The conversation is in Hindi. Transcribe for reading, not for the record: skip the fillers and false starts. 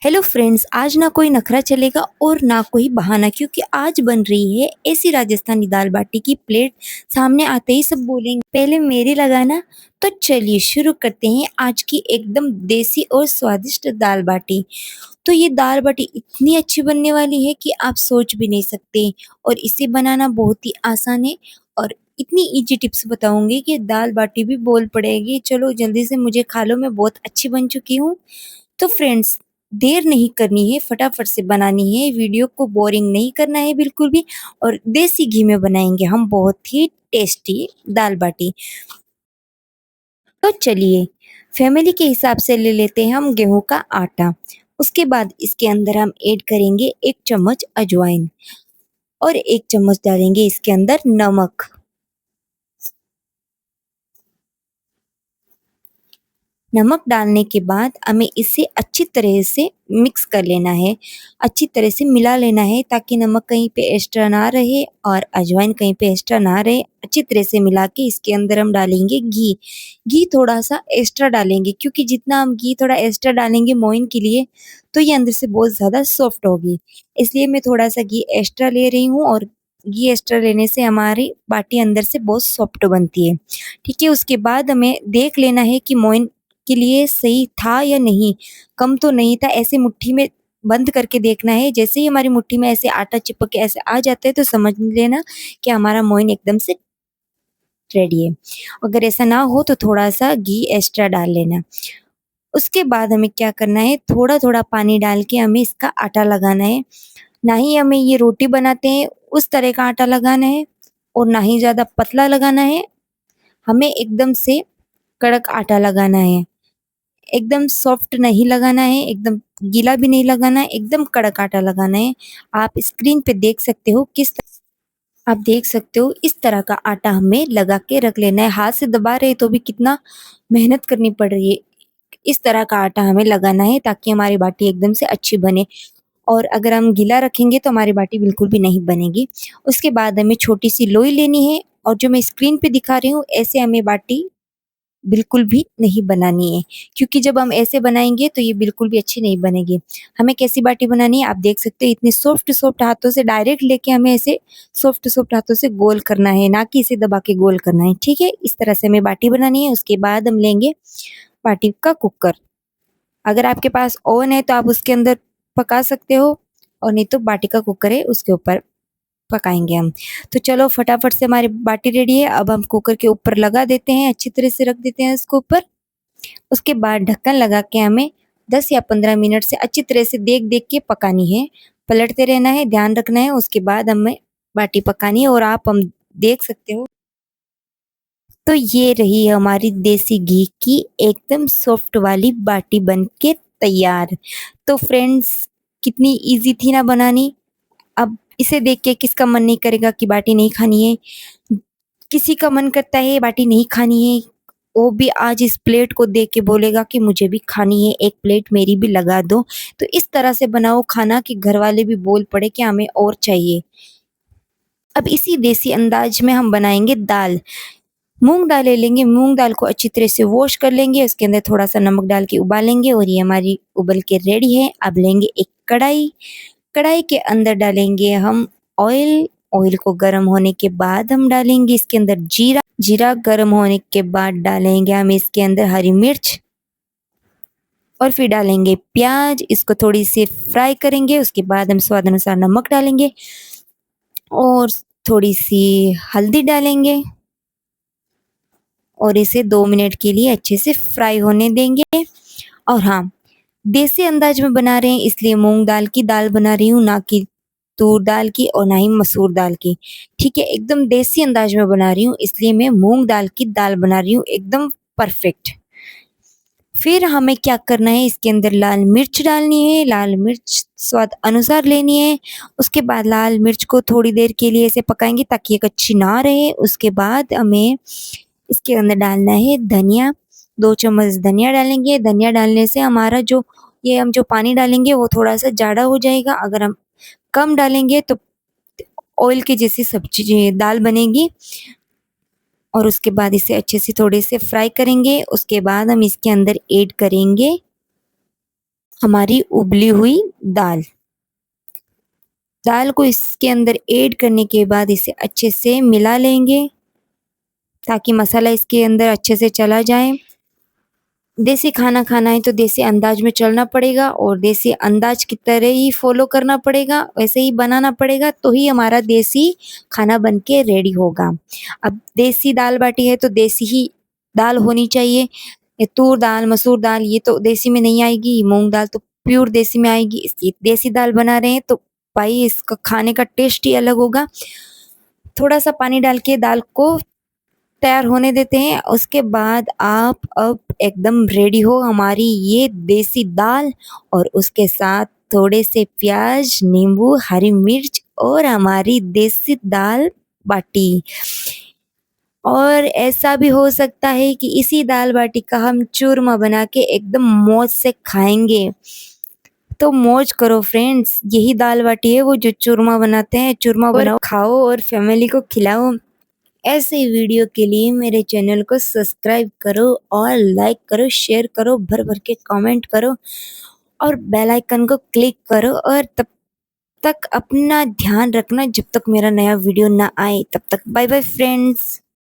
हेलो फ्रेंड्स, आज ना कोई नखरा चलेगा और ना कोई बहाना, क्योंकि आज बन रही है ऐसी राजस्थानी दाल बाटी की प्लेट। सामने आते ही सब बोलेंगे पहले मेरी लगाना। तो चलिए शुरू करते हैं आज की एकदम देसी और स्वादिष्ट दाल बाटी। तो ये दाल बाटी इतनी अच्छी बनने वाली है कि आप सोच भी नहीं सकते, और इसे बनाना बहुत ही आसान है। और इतनी इजी टिप्स बताऊंगी कि दाल बाटी भी बोल पड़ेगी, चलो जल्दी से मुझे खा लो, मैं बहुत अच्छी बन चुकी हूँ। तो फ्रेंड्स, देर नहीं करनी है, फटाफट से बनानी है, वीडियो को बोरिंग नहीं करना है बिल्कुल भी। और देसी घी में बनाएंगे हम बहुत ही टेस्टी दाल बाटी। तो चलिए, फैमिली के हिसाब से ले लेते हैं हम गेहूं का आटा। उसके बाद इसके अंदर हम ऐड करेंगे 1 चम्मच अजवाइन, और 1 चम्मच डालेंगे इसके अंदर नमक। नमक डालने के बाद हमें इसे अच्छी तरह से मिक्स कर लेना है, अच्छी तरह से मिला लेना है, ताकि नमक कहीं पे एक्स्ट्रा ना रहे और अजवाइन कहीं पे एक्स्ट्रा ना रहे। अच्छी तरह से मिला के इसके अंदर हम डालेंगे घी। घी थोड़ा सा एक्स्ट्रा डालेंगे, क्योंकि जितना हम घी थोड़ा एक्स्ट्रा डालेंगे मोइन के लिए, तो ये अंदर से बहुत ज़्यादा सॉफ्ट होगी। इसलिए मैं थोड़ा सा घी एक्स्ट्रा ले रही हूँ, और घी एक्स्ट्रा लेने से हमारी बाटी अंदर से बहुत सॉफ्ट बनती है। ठीक है, उसके बाद हमें देख लेना है कि मोइन के लिए सही था या नहीं, कम तो नहीं था। ऐसे मुट्ठी में बंद करके देखना है, जैसे ही हमारी मुट्ठी में ऐसे आटा चिपक के ऐसे आ जाता है तो समझ लेना कि हमारा मोइन एकदम से रेडी है। अगर ऐसा ना हो तो थोड़ा सा घी एक्स्ट्रा डाल लेना। उसके बाद हमें क्या करना है, थोड़ा थोड़ा पानी डाल के हमें इसका आटा लगाना है। ना ही हमें ये रोटी बनाते हैं उस तरह का आटा लगाना है, और ना ही ज़्यादा पतला लगाना है। हमें एकदम से कड़क आटा लगाना है, एकदम सॉफ्ट नहीं लगाना है, एकदम गीला भी नहीं लगाना है, एकदम कड़क आटा लगाना है। आप स्क्रीन पे देख सकते हो आप देख सकते हो इस तरह का आटा हमें लगा के रख लेना है। हाथ से दबा रहे तो भी कितना मेहनत करनी पड़ रही है। इस तरह का आटा हमें लगाना है, ताकि हमारी बाटी एकदम से अच्छी बने। और अगर हम गीला रखेंगे तो हमारी बाटी बिल्कुल भी नहीं बनेगी। उसके बाद हमें छोटी सी लोई लेनी है, और जो मैं स्क्रीन पे दिखा रही हूँ ऐसे हमें बाटी बिल्कुल भी नहीं बनानी है, क्योंकि जब हम ऐसे बनाएँगे तो ये बिल्कुल भी अच्छी नहीं बनेगी। हमें कैसी बाटी बनानी है, आप देख सकते हो इतने सॉफ्ट-सॉफ्ट हाथों से डायरेक्ट लेके हमें ऐसे सॉफ्ट-सॉफ्ट हाथों से गोल करना है, ना कि इसे दबा के गोल करना है, ठीक है? इस तरह से हमें बाटी बनानी है। उसके बाद हम लेंगे बाटी का कुकर। अगर आपके पास ओवन है तो आप उसके अंदर पका सकते हो, और नहीं तो बाटी का कुकर है उसके ऊपर पकाएँगे हम। तो चलो फटाफट से हमारी बाटी रेडी है। अब हम कुकर के ऊपर लगा देते हैं, अच्छी तरह से रख देते हैं इसको ऊपर। उसके बाद ढक्कन लगा के हमें 10 या 15 मिनट से अच्छी तरह से देख-देख के पकानी है। पलटते रहना है, ध्यान रखना है। उसके बाद हमें बाटी पकानी है, और हम देख सकते हो। तो ये रही हमारी देसी घी की एकदम सॉफ्ट वाली बाटी बन के तैयार। तो फ्रेंड्स, कितनी ईज़ी थी ना बनानी। अब इसे देख के किसका मन नहीं करेगा कि बाटी नहीं खानी है? किसी का मन करता है बाटी नहीं खानी है, वो भी आज इस प्लेट को देख के बोलेगा कि मुझे भी खानी है, 1 प्लेट मेरी भी लगा दो। तो इस तरह से बनाओ खाना कि घरवाले भी बोल पड़े कि हमें और चाहिए। अब इसी देसी अंदाज में हम बनाएँगे दाल। मूँग दाल ले लेंगे, मूँग दाल को अच्छी तरह से वॉश कर लेंगे, उसके अंदर थोड़ा-सा नमक डाल के उबालेंगे, और ये हमारी उबल के रेडी है। अब लेंगे एक कढ़ाई, कढ़ाई के अंदर डालेंगे हम ऑयल। ऑयल को गर्म होने के बाद हम डालेंगे इसके अंदर जीरा। जीरा गर्म होने के बाद डालेंगे हम इसके अंदर हरी मिर्च, और फिर डालेंगे प्याज। इसको थोड़ी सी फ्राई करेंगे। उसके बाद हम स्वाद अनुसार नमक डालेंगे, और थोड़ी सी हल्दी डालेंगे, और इसे 2 मिनट के लिए अच्छे से फ्राई होने देंगे। और हाँ, देसी अंदाज में बना रहे हैं इसलिए मूँग दाल की दाल बना रही हूँ, ना कि तूर दाल की और ना ही मसूर दाल की। ठीक है, एकदम देसी अंदाज में बना रही हूँ, इसलिए मैं मूँग दाल की दाल बना रही हूँ, एकदम परफेक्ट। फिर हमें क्या करना है, इसके अंदर लाल मिर्च डालनी है, लाल मिर्च स्वाद अनुसार लेनी है। उसके बाद लाल मिर्च को थोड़ी देर के लिए ऐसे पकाएँगे ताकि ये कच्ची ना रहे। उसके बाद हमें इसके अंदर डालना है धनिया। 2 चम्मच धनिया डालेंगे। धनिया डालने से हमारा हम जो पानी डालेंगे वो थोड़ा-सा गाढ़ा हो जाएगा। अगर हम कम डालेंगे तो ऑयल की जैसी सब्ज़ी दाल बनेगी। और उसके बाद इसे अच्छे से थोड़े से फ्राई करेंगे। उसके बाद हम इसके अंदर ऐड करेंगे हमारी उबली हुई दाल। दाल को इसके अंदर ऐड करने के बाद इसे अच्छे से मिला लेंगे ताकि मसाला इसके अंदर अच्छे से चला जाए। देसी खाना खाना है तो देसी अंदाज में चलना पड़ेगा और देसी अंदाज की तरह ही फॉलो करना पड़ेगा, वैसे ही बनाना पड़ेगा तो ही हमारा देसी खाना बन के रेडी होगा। अब देसी दाल बाटी है तो देसी ही दाल होनी चाहिए। ये तूर दाल, मसूर दाल ये तो देसी में नहीं आएगी, मूँग दाल तो प्योर देसी में आएगी, इसलिए देसी दाल बना रहे हैं तो भाई इसका खाने का टेस्ट ही अलग होगा। थोड़ा-सा पानी डाल के दाल को तैयार होने देते हैं। उसके बाद आप अब एकदम रेडी हो हमारी ये देसी दाल और उसके साथ थोड़े से प्याज, नींबू, हरी मिर्च और हमारी देसी दाल बाटी। और ऐसा भी हो सकता है कि इसी दाल बाटी का हम चूरमा बना के एकदम मौज से खाएँगे। तो मौज करो फ्रेंड्स, यही दाल बाटी है वो जो चूरमा बनाते हैं, चूरमा बनाओ, खाओ और फैमिली को खिलाओ। ऐसे ही वीडियो के लिए मेरे चैनल को सब्सक्राइब करो और लाइक करो, शेयर करो, भर-भर के कमेंट करो और बेल आइकन को क्लिक करो और तब तक अपना ध्यान रखना जब तक मेरा नया वीडियो ना आए। तब तक बाय बाय फ्रेंड्स।